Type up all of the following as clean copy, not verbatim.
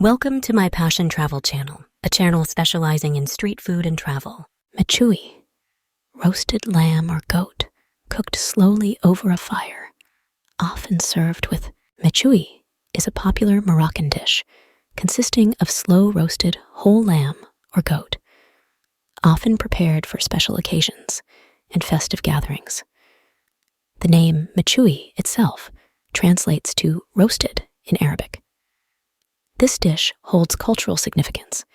Welcome to my Passion Travel channel, a channel specializing in street food and travel. Mechoui, roasted lamb or goat, cooked slowly over a fire, often served with. Mechoui is a popular Moroccan dish consisting of slow-roasted whole lamb or goat, often prepared for special occasions and festive gatherings. The name Mechoui itself translates to roasted in Arabic. This dish holds cultural significance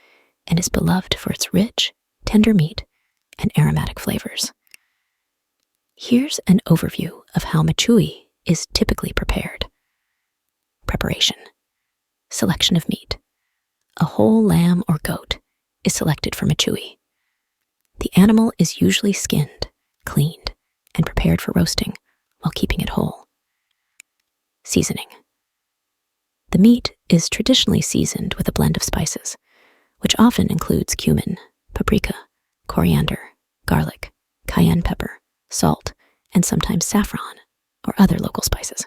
and is beloved for its rich, tender meat and aromatic flavors. Here's an overview of how mechoui is typically prepared. Preparation. Selection of meat. A whole lamb or goat is selected for mechoui. The animal is usually skinned, cleaned, and prepared for roasting while keeping it whole. Seasoning. The meat is traditionally seasoned with a blend of spices, which often includes cumin, paprika, coriander, garlic, cayenne pepper, salt, and sometimes saffron or other local spices.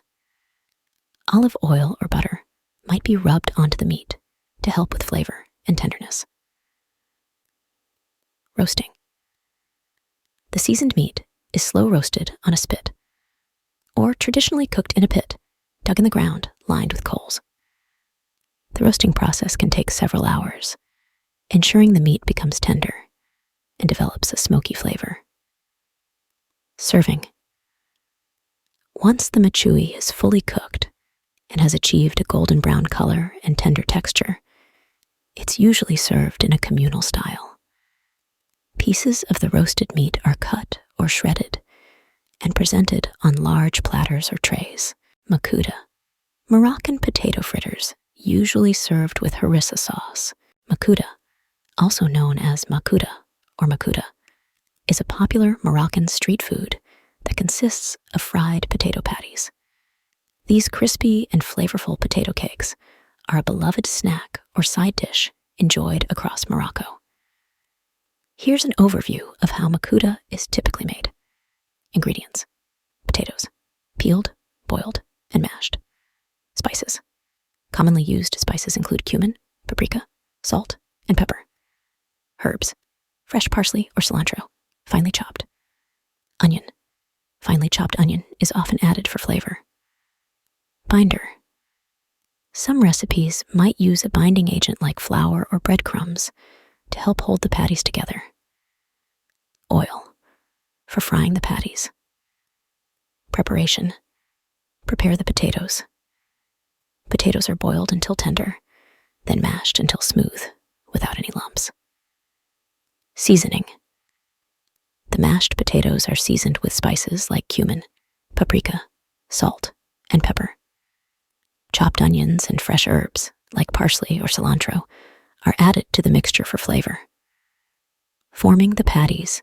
Olive oil or butter might be rubbed onto the meat to help with flavor and tenderness. Roasting. The seasoned meat is slow roasted on a spit, or traditionally cooked in a pit dug in the ground lined with coals. The roasting process can take several hours, ensuring the meat becomes tender and develops a smoky flavor. Serving. Once the mechoui is fully cooked and has achieved a golden brown color and tender texture, it's usually served in a communal style. Pieces of the roasted meat are cut or shredded and presented on large platters or trays. Makouda. Moroccan potato fritters, usually served with harissa sauce. Makouda, also known as Makouda or Makouda, is a popular Moroccan street food that consists of fried potato patties. These crispy and flavorful potato cakes are a beloved snack or side dish enjoyed across Morocco. Here's an overview of how Makouda is typically made. Ingredients: potatoes, peeled, boiled, and mashed. Spices. Commonly used spices include cumin, paprika, salt, and pepper. Herbs. Fresh parsley or cilantro, finely chopped. Onion. Finely chopped onion is often added for flavor. Binder. Some recipes might use a binding agent like flour or breadcrumbs to help hold the patties together. Oil. For frying the patties. Preparation. Prepare the potatoes. Potatoes are boiled until tender, then mashed until smooth, without any lumps. Seasoning. The mashed potatoes are seasoned with spices like cumin, paprika, salt, and pepper. Chopped onions and fresh herbs, like parsley or cilantro, are added to the mixture for flavor. Forming the patties.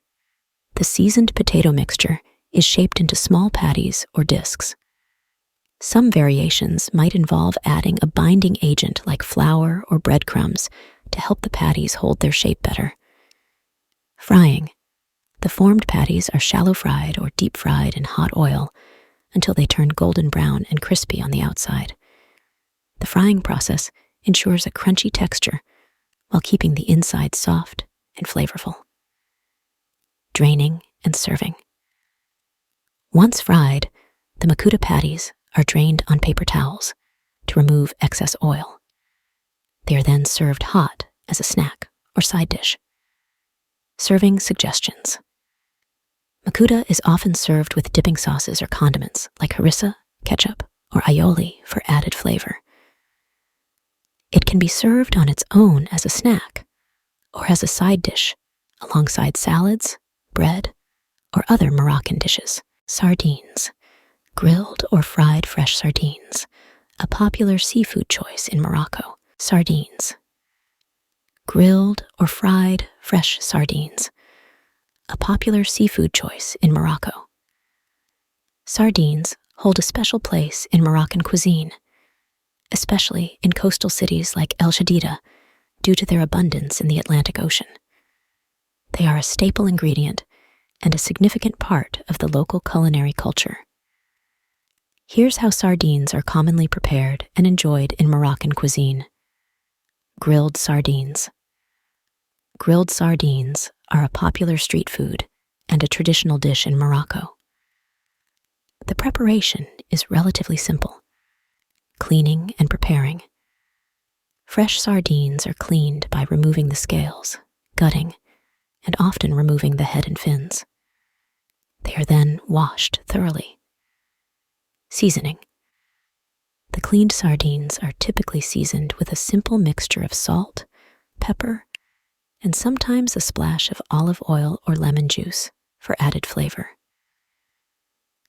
The seasoned potato mixture is shaped into small patties or discs. Some variations might involve adding a binding agent like flour or breadcrumbs to help the patties hold their shape better. Frying. The formed patties are shallow fried or deep fried in hot oil until they turn golden brown and crispy on the outside. The frying process ensures a crunchy texture while keeping the inside soft and flavorful. Draining and serving. Once fried, the Makouda patties are drained on paper towels to remove excess oil. They are then served hot as a snack or side dish. Serving suggestions. Makouda is often served with dipping sauces or condiments like harissa, ketchup, or aioli for added flavor. It can be served on its own as a snack or as a side dish alongside salads, bread, or other Moroccan dishes. Sardines. Grilled or fried fresh sardines, a popular seafood choice in Morocco. Sardines. Grilled or fried fresh sardines, a popular seafood choice in Morocco. Sardines hold a special place in Moroccan cuisine, especially in coastal cities like Jadida, due to their abundance in the Atlantic Ocean. They are a staple ingredient and a significant part of the local culinary culture. Here's how sardines are commonly prepared and enjoyed in Moroccan cuisine. Grilled sardines. Grilled sardines are a popular street food and a traditional dish in Morocco. The preparation is relatively simple. Cleaning and preparing. Fresh sardines are cleaned by removing the scales, gutting, and often removing the head and fins. They are then washed thoroughly. Seasoning. The cleaned sardines are typically seasoned with a simple mixture of salt, pepper, and sometimes a splash of olive oil or lemon juice for added flavor.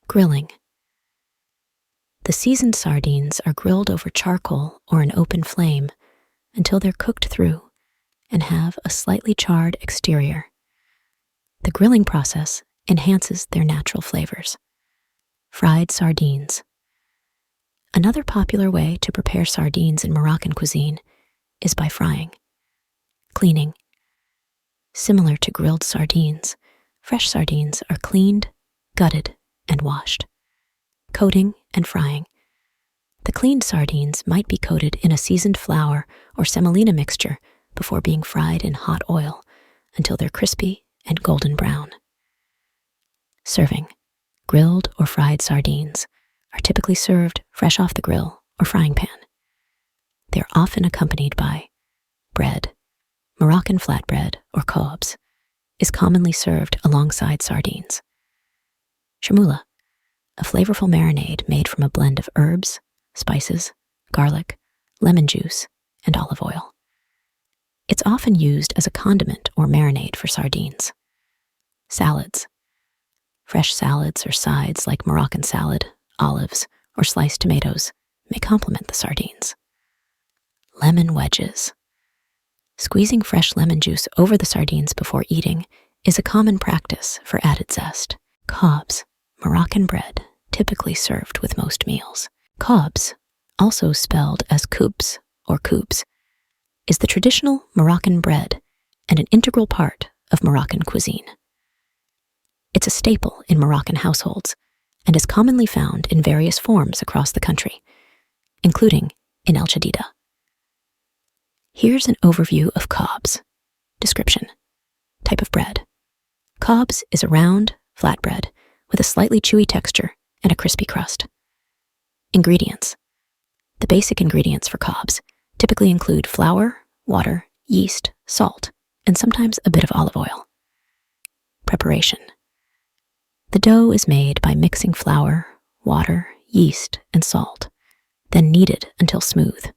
Grilling. The seasoned sardines are grilled over charcoal or an open flame until they're cooked through and have a slightly charred exterior. The grilling process enhances their natural flavors. Fried sardines. Another popular way to prepare sardines in Moroccan cuisine is by frying. Cleaning. Similar to grilled sardines, fresh sardines are cleaned, gutted, and washed. Coating and frying. The cleaned sardines might be coated in a seasoned flour or semolina mixture before being fried in hot oil until they're crispy and golden brown. Serving. Grilled or fried sardines are typically served fresh off the grill or frying pan. They're often accompanied by bread. Moroccan flatbread, or Khobz, is commonly served alongside sardines. Chermoula, a flavorful marinade made from a blend of herbs, spices, garlic, lemon juice, and olive oil. It's often used as a condiment or marinade for sardines. Salads. Fresh salads or sides like Moroccan salad, olives, or sliced tomatoes may complement the sardines. Lemon wedges. Squeezing fresh lemon juice over the sardines before eating is a common practice for added zest. Khobz, Moroccan bread, typically served with most meals. Khobz, also spelled as Khobz or Khobz, is the traditional Moroccan bread and an integral part of Moroccan cuisine. It's a staple in Moroccan households and is commonly found in various forms across the country, including in Jadida. Here's an overview of Khobz. Description. Type of bread. Khobz is a round, flat bread with a slightly chewy texture and a crispy crust. Ingredients. The basic ingredients for Khobz typically include flour, water, yeast, salt, and sometimes a bit of olive oil. Preparation. The dough is made by mixing flour, water, yeast, and salt, then kneaded until smooth.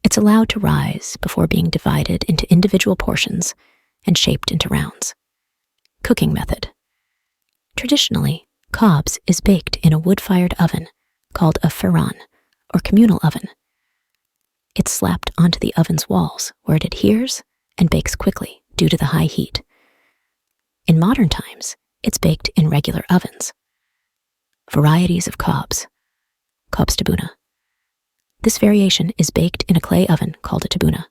It's allowed to rise before being divided into individual portions and shaped into rounds. Cooking method. Traditionally, Khobz is baked in a wood-fired oven called a firan, or communal oven. It's slapped onto the oven's walls where it adheres and bakes quickly due to the high heat. In modern times, it's baked in regular ovens. Varieties of Khobz. Khobz tabuna. This variation is baked in a clay oven called a tabuna.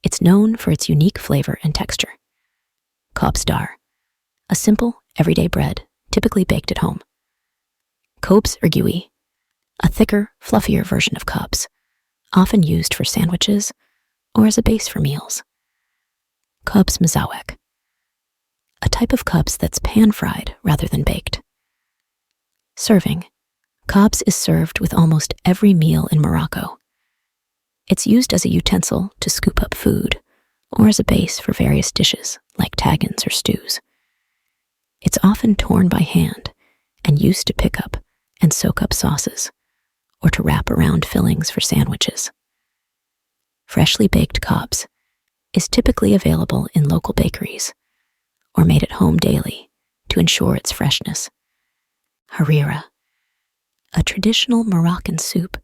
It's known for its unique flavor and texture. Khobz dar. A simple, everyday bread, typically baked at home. Khobz ergoui. A thicker, fluffier version of Khobz, often used for sandwiches or as a base for meals. Khobz mazawek. A type of Khobz that's pan-fried rather than baked. Serving. Khobz is served with almost every meal in Morocco. It's used as a utensil to scoop up food or as a base for various dishes like tagines or stews. It's often torn by hand and used to pick up and soak up sauces or to wrap around fillings for sandwiches. Freshly baked Khobz is typically available in local bakeries or made at home daily to ensure its freshness. Harira. A traditional Moroccan soup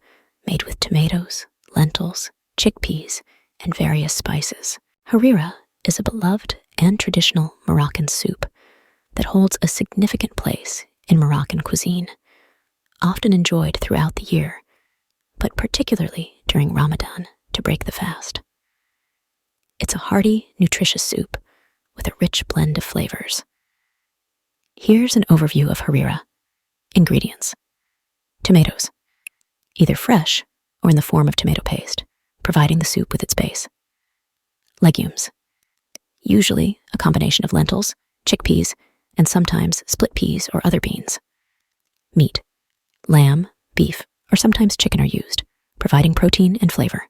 made with tomatoes, lentils, chickpeas, and various spices. Harira is a beloved and traditional Moroccan soup that holds a significant place in Moroccan cuisine, often enjoyed throughout the year, but particularly during Ramadan to break the fast. It's a hearty, nutritious soup with a rich blend of flavors. Here's an overview of harira. Ingredients. Tomatoes, either fresh or in the form of tomato paste, providing the soup with its base. Legumes, usually a combination of lentils, chickpeas, and sometimes split peas or other beans. Meat, lamb, beef, or sometimes chicken are used, providing protein and flavor.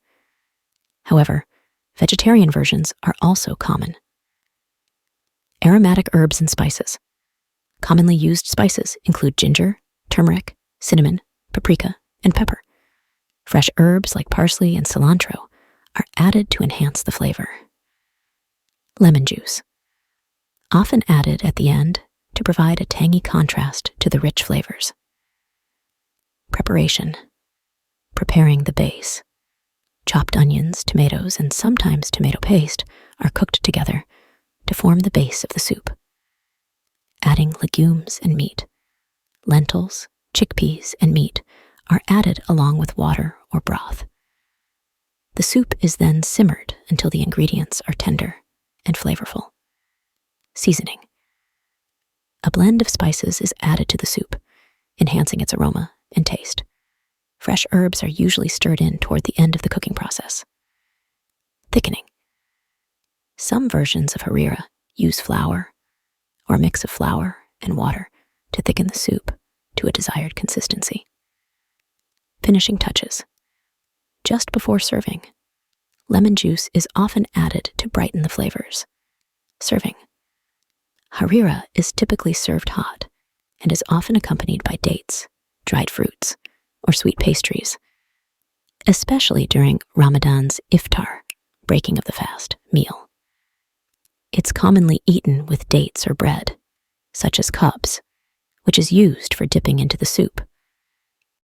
However, vegetarian versions are also common. Aromatic herbs and spices. Commonly used spices include ginger, turmeric, cinnamon, paprika, and pepper. Fresh herbs like parsley and cilantro are added to enhance the flavor. Lemon juice, often added at the end to provide a tangy contrast to the rich flavors. Preparation, preparing the base. Chopped onions, tomatoes, and sometimes tomato paste are cooked together to form the base of the soup. Adding legumes and meat. Lentils, chickpeas, and meat are added along with water or broth. The soup is then simmered until the ingredients are tender and flavorful. Seasoning. A blend of spices is added to the soup, enhancing its aroma and taste. Fresh herbs are usually stirred in toward the end of the cooking process. Thickening. Some versions of harira use flour or a mix of flour and water to thicken the soup to a desired consistency. Finishing touches. Just before serving, lemon juice is often added to brighten the flavors. Serving. Harira is typically served hot and is often accompanied by dates, dried fruits, or sweet pastries, especially during Ramadan's iftar, breaking of the fast, meal. It's commonly eaten with dates or bread, such as khobz, which is used for dipping into the soup.